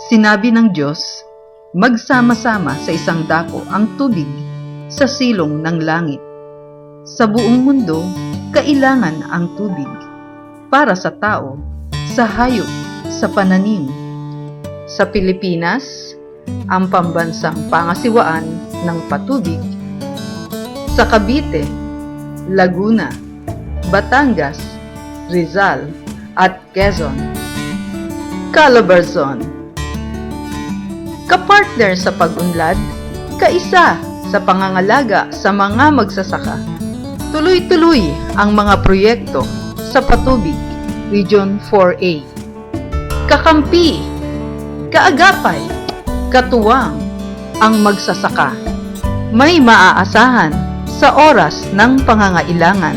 Sinabi ng Diyos, magsama-sama sa isang dako ang tubig sa silong ng langit. Sa buong mundo, kailangan ang tubig para sa tao, sa hayop, sa pananim. Sa Pilipinas, ang pambansang pangasiwaan ng patubig. Sa Cavite, Laguna, Batangas, Rizal at Quezon. Calabarzon. Kapartner sa pag-unlad, kaisa sa pangangalaga sa mga magsasaka. Tuloy-tuloy ang mga proyekto sa Patubig, Region 4A. Kakampi, kaagapay, katuwang ang magsasaka. May maaasahan sa oras ng pangangailangan.